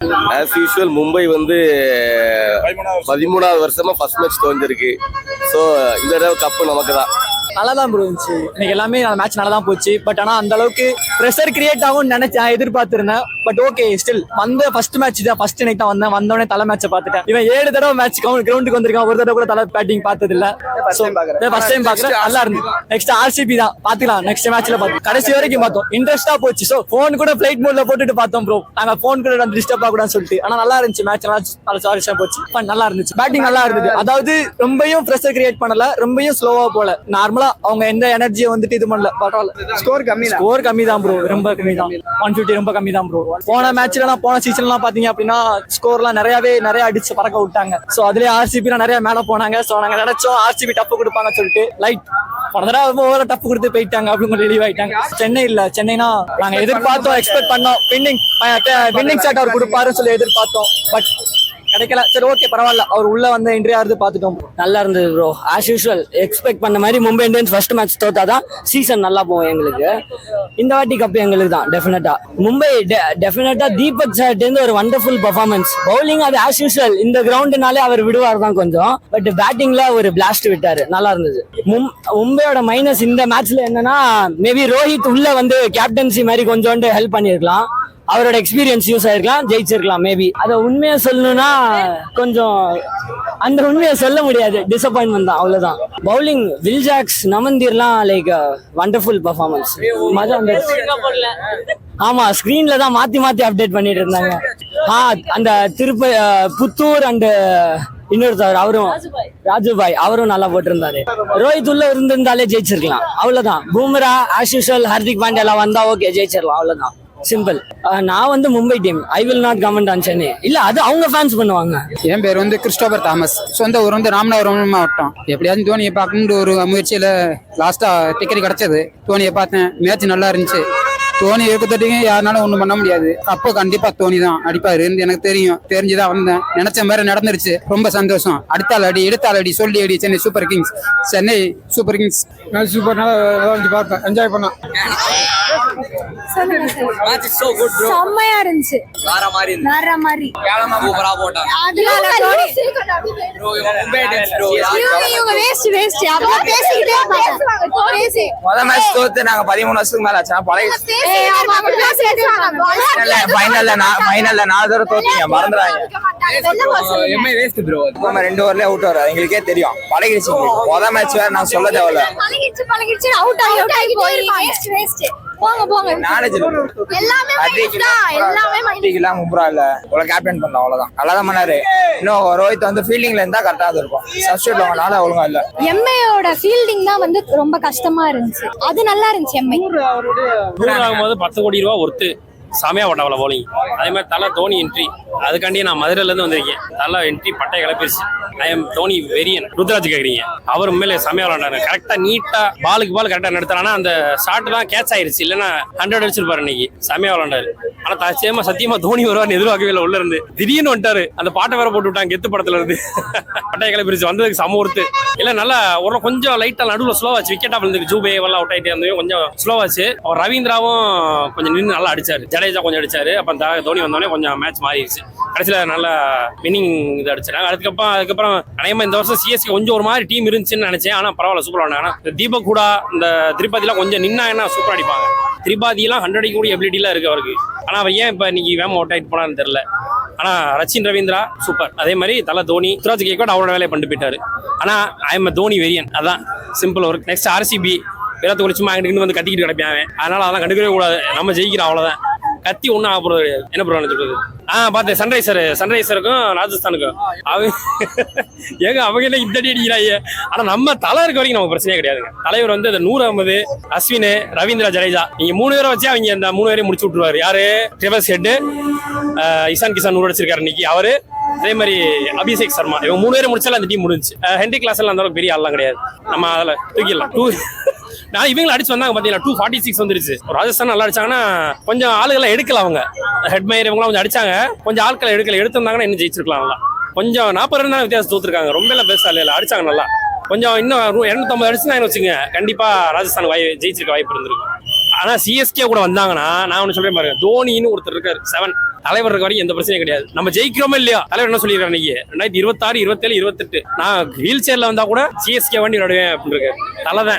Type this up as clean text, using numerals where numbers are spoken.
As usual Mumbai வந்து 13வது வருஷமா first match தோஞ்சிருக்கு. So இந்த தடவை கப்பு நமக்கு தான். நல்லா தான் இருந்துச்சு இன்னைக்கு. எல்லாமே மேட்ச் நல்லா தான் போச்சு. பட் ஆனால் அந்த அளவுக்கு ப்ரெஷர் கிரியேட் ஆகும்னு நினைச்சேன், எதிர்பார்த்திருந்தேன். பட் ஓகே, ஸ்டில் வந்து ஃபர்ஸ்ட் மேட்ச் தான். ஃபர்ஸ்ட் இன்னைக்கு தான் வந்தோடனே தலை மேட்சை பார்த்துட்டேன். இவன் 7 தடவை மேட்ச் கிரவுண்டுக்கு வந்திருக்கான், ஒரு தடவை கூட தலை பேட்டிங் பார்த்தது இல்ல. ஃபர்ஸ்ட் டைம் பாக்குறேன், நல்லா இருந்துச்சு. நெக்ஸ்ட் ஆர்சிபி தான், பாத்துக்கலாம் நெக்ஸ்ட் மேட்ச்ல பார்த்தோம். கடைசி வரைக்கும் பார்த்தோம், இன்ட்ரெஸ்டா போச்சு. ஸோ போன் கூட ஃபிளைட் மோட்ல போட்டுட்டு பார்த்தோம் ப்ரோ. நாங்க போன் கூட டிஸ்டர்ப் ஆகக்கூடாதுன்னு சொல்லிட்டு. ஆனா நல்லா இருந்துச்சு மேட்ச், நல்லா சாரிஷா போச்சு. நல்லா இருந்துச்சு, பேட்டிங் நல்லா இருந்தது. அதாவது ரொம்பவும் ப்ரெஷர் கிரியேட் பண்ணல, ரொம்பவும் ஸ்லோவா போல. நார்மலா அவங்க எந்த எனர்ஜியை வந்துட்டு இது பண்ணல. பரவாயில்ல, ஸ்கோர் கம்மி தான் ப்ரோ, ரொம்ப கம்மி தான். 150 ரொம்ப கம்மி தான் ப்ரோ. போன மேட்ச்லாம் போன சீசன்லாம் பாத்தீங்க அப்படின்னா ஸ்கோர்லாம் நிறைய அடிச்சு பறக்க விட்டாங்க. சோ அதுலயே ஆர்சிபி நிறைய மேல போனாங்க. சோ நாங்க நினைச்சோம் ஆர்சிபி டப்பு கொடுப்பாங்க சொல்லிட்டு. லைட் போன டப்பு கொடுத்து போயிட்டாங்க, அப்படின்னு ரிலீவ் ஆயிட்டாங்க. சென்னைனா நாங்க எதிர்பார்த்தோம், எக்ஸ்பெக்ட் பண்ணோம். வின்னிங் ஷாட் அவர் கொடுப்பாருன்னு சொல்லி எதிர்பார்த்தோம். பட் கிடைக்கல. சரி ஓகே, பரவாயில்ல. அவர் உள்ள வந்து என்ட்ரி ஆகுது பார்த்துட்டோம். நல்லா இருந்தது ப்ரோ. ஆஸ் யூஷுவல் எக்ஸ்பெக்ட் பண்ண மாதிரி மும்பை இந்தியன்ஸ் ஃபர்ஸ்ட் மேட்ச் தோத்தாதான் சீசன் நல்லா போகும் எங்களுக்கு. இந்த வாட்டி கப் எங்களுக்கு தான் டெஃபினட்டா. மும்பை டெஃபினட்டா தீபக் சார்ட்டேருந்து ஒரு வண்டர்ஃபுல் பர்ஃபார்மன்ஸ். பவுலிங் அது ஆஸ் யூஷுவல் இந்த கிரவுண்டுனாலே அவர் விடுவார் தான் கொஞ்சம். பட் பேட்டிங்ல ஒரு பிளாஸ்ட் விட்டாரு, நல்லா இருந்தது. மும்பையோட மைனஸ் இந்த மேட்ச்ல என்னன்னா, மேபி ரோஹித் உள்ள வந்து கேப்டன்சி மாதிரி கொஞ்சோண்டு ஹெல்ப் பண்ணிருக்கலாம். அவரோட எக்ஸ்பீரியன்ஸ் யூஸ் ஆயிருக்கலாம், ஜெயிச்சிருக்கலாம் மேபி. அதை உண்மையை சொல்லணும்னா கொஞ்சம் அந்த உண்மையை சொல்ல முடியாது, டிசப்பாயின்மெண்ட் தான், அவ்வளவுதான். பவுலிங் வில் ஜாக்ஸ், நமந்தீர்லாம் லைக் வண்டர்ஃபுல் பர்ஃபார்மன்ஸ். மஜா இருந்துச்சு. ஆமா, ஸ்கிரீன்ல தான் மாத்தி அப்டேட் பண்ணிட்டு இருந்தாங்க. அந்த புத்தூர் அண்ட் இன்னொருத்தவர் அவரும் ராஜுபாய், அவரும் நல்லா போட்டிருந்தாரு. ரோஹித் உள்ள இருந்திருந்தாலே ஜெயிச்சிருக்கலாம், அவ்வளவுதான். பூம்ரா ஆஸ் யூஷுவல், ஹர்திக் பாண்டியா எல்லாம் வந்தா ஓகே, ஜெயிச்சிடலாம், அவ்வளவுதான். சிம்பிள். நான் வந்து Mumbai team. I will not comment on Chennai. இல்ல, அது அவங்க ஃபேன்ஸ் பண்ணுவாங்க. என் பேர் வந்து கிறிஸ்டோபர் தாமஸ். சொந்த ஊர் வந்து ராமநாதபுரம் மாவட்டம். எப்படியாவது தோனியை பார்க்கணுன்ற ஒரு முயற்சியில லாஸ்டா டிக்கெட் கிடைச்சது. தோனியை பார்த்தேன், மேட்ச் நல்லா இருந்துச்சு. தோனி இருக்கத்தட்டிங்க யாருனாலும் ஒண்ணும் பண்ண முடியாது. அப்போ கண்டிப்பா தோனி தான் அடிப்பாரு எனக்கு தெரியும். தெரிஞ்சுதான் வந்தேன். நினைச்ச மாதிரி நடந்துருச்சு, ரொம்ப சந்தோஷம். அடுத்தாள் அடி, எடுத்தாள் அடி, சொல்லி அடி. Chennai super Kings. சூப்பர் நல்லா பார்ப்பேன், என்ஜாய் பண்ணேன். செம்மையா இருந்துச்சு. நாங்க 13 வருஷத்துக்கு மேல ஆச்சு. மறந்துறாங்க. 2 ஓவர்ல அவுட் வர எங்களுக்கே தெரியும், பழகிடுச்சு. முதல் மேட்ச் வேற நான் சொல்ல தேவையில்ல. அவ்வளவுதான் பண்ணாரு. இன்னும் ரோஹித் வந்து ஃபீல்டிங்ல இருந்தா கரெக்டா இருக்கும். சப்ஸ்டிட்யூட் வாங்கனால ஒழுங்கா இல்ல. எம்ஐயோட ஃபீல்டிங் தான் வந்து ரொம்ப கஷ்டமா இருந்துச்சு. அது நல்லா இருந்துச்சு. எம்ஐ 100 ஆகும்போது 10 கோடி ரூபா ஒர்த்து. செமையா போட்டாவல போலிங். அதே மாதிரி தலை தோனி என்ட்ரி, அதுக்காண்டி நான் மதுரையில இருந்து வந்திருக்கேன். தலை என்ட்ரி பட்டை கிளப்பிருச்சு. ஐ எம் தோனி வெரியன். ருத்ராஜ் கேக்குறீங்க, அவர் உண்மையிலே செமையா விளாண்டாரு. கரெக்டா நீட்டா பாலுக்கு பால் கரெக்டா நடத்தானா, அந்த ஷாட் எல்லாம் கேட்ச் ஆயிருச்சு. இல்லைன்னா 100 அடிச்சிருப்பாரு இன்னைக்கு. செமையா விளாண்டாரு. ஆனா சத்தியமா தோனி வருவார்னு எதிர்பார்க்கவே இல்லை. உள்ள இருந்து திடீர்னு வந்துட்டாரு. அந்த பாட்டை வேற போட்டு விட்டாங்க கெத்து படத்துல இருந்து. பட்டையை கிளப்பிருச்சு, வந்ததுக்கு சம ஒருத்து. இல்ல நல்லா ஒரு கொஞ்சம் லைட்டா நடுவில் ஸ்லோவாச்சு. விக்கெட்டா விழுந்துருக்கு. ஜூபே எல்லாம் அவுட் ஆயிட்டே இருந்தது, கொஞ்சம் ஸ்லோவாச்சு. அவர் ரவீந்திராவும் கொஞ்சம் நின்று நல்லா அடிச்சாரு. ஜடேஜா கொஞ்சம் அடிச்சாரு. அப்ப தோனி வந்தோடனே கொஞ்சம் மேட்ச் மாறிடுச்சு. கடைசியில நல்லா வின்னிங் இது அடிச்சாங்க. அதுக்கப்புறம் அநேகமா இந்த வருஷம் சிஎஸ்கே கொஞ்சம் ஒரு மாதிரி டீம் இருந்துச்சுன்னு நினைச்சேன். ஆனா பரவாயில்ல, சூப்பரா விளாண்டாங்க. இந்த தீபக் கூட இந்த திரிபாதிலாம் கொஞ்சம் நின்னா என்ன சூப்பரா அடிப்பாங்க. திரிபாதிலாம் 100 கூடிய எபிலிட்டிலாம் இருக்கு அவருக்கு. ஆனா அவர் ஏன் இப்ப இன்னைக்கு வேம அவுட் ஆயிட்டு போனான்னு தெரியல. ஆனா ரச்சின் ரவீந்திரா சூப்பர். அதே மாதிரி தலை தோனி, ருத்ராஜ் கேக்வாட் அவரோட வேலையை பண்ணிட்டு போயிட்டாரு. ஆனா ஐ எம் தோனி வெரியன். அதான் simple work. Next RCB Virat Kohli சும்மா அங்கிட்டு வந்து கத்திக்கிட்டு கிடப்பாங்க. அதனால அதெல்லாம் கண்டுக்கவே கூடாது. நம்ம ஜெயிக்கிறோம், அவ்வளவுதான். கத்தி ஒன்றும் ஆக போறது கிடையாது. என்ன ப்ரோ சொல்றது? பார்த்தேன். சன்ரைசருக்கும் ராஜஸ்தானுக்கும் அவங்க என்ன இந்த அடி அடிக்கிறாங்க. ஆனா நம்ம தலை இருக்க வரைக்கும் நமக்கு பிரச்சனையே கிடையாதுங்க. தலைவர் வந்து அந்த 100 அகமது, அஸ்வின், ரவீந்திரா, ஜடேஜா, நீங்க 3 பேரை வச்சு அவங்க அந்த 3 பேரையும் முடிச்சு விட்டுருவாரு. யாரு? ட்ரெவர்ஸ் ஹெட், இசான் கிசான் 100 அடிச்சிருக்காரு இன்னைக்கு அவரு. அதே மாதிரி அபிஷேக் சர்மா, இவங்க 3 பேரை முடிச்சாலும் அந்த டீம் முடிஞ்சு. ஹென்ரி கிளாஸ் எல்லாம் அந்த அளவுக்கு பெரிய ஆள்லாம் கிடையாது. நம்ம அதில் தூக்கிடலாம். நான் இவங்களை அடிச்சு வந்தாங்க பாத்தீங்கன்னா 246 வந்துருச்சு. ராஜஸ்தான் நல்லா அடிச்சாங்கன்னா கொஞ்சம் ஆளுகளை எடுக்கல. அவங்க ஹெட்மயர் இவங்களாம் கொஞ்சம் அடிச்சாங்க, கொஞ்சம் ஆட்களை எடுத்திருந்தாங்கன்னா இன்னும் ஜெயிச்சிருக்கலாம். நல்லா கொஞ்சம் 40 ரன் வித்தியாசம் தோத்துருக்காங்க. ரொம்ப எல்லாம் பெருசா இல்ல, அடிச்சாங்க நல்லா. கொஞ்சம் இன்னும் 250 அடிச்சுனா வச்சுங்க, கண்டிப்பா ராஜஸ்தான் ஜெயிச்சிருக்க வாய்ப்பு இருந்திருக்கு. ஆனா சிஎஸ்கே கூட வந்தாங்கன்னா நான் ஒண்ணு சொல்றேன் பாருங்க, தோனின்னு ஒருத்தர் இருக்காரு 7 தலைவர் இருக்க வரைக்கும் எந்த பிரச்சனையும் கிடையாது. நம்ம ஜெயிக்கிறோமே இல்லையா, தலைவர் என்ன சொல்லியிருக்காரு இன்னைக்கு 2026, 27, 28 நான் வீல் சேர்ல வந்தா கூட சிஎஸ்கே வண்டி விளையாடுவேன் அப்படின்னு இருக்கு. தலை தான்.